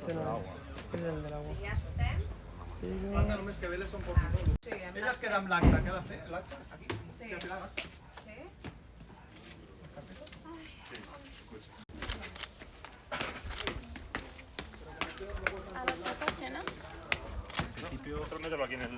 Este no es. Este és el de l'agua. Ja estem. Falta només que Vélez són poc. Sí, hem Ella es queda amb l'acte, què ha de fer? L'acte està aquí. Sí. Té pilar l'acte. Sí? ¿A nuestro coche, no? En principio, otro mételo aquí en el...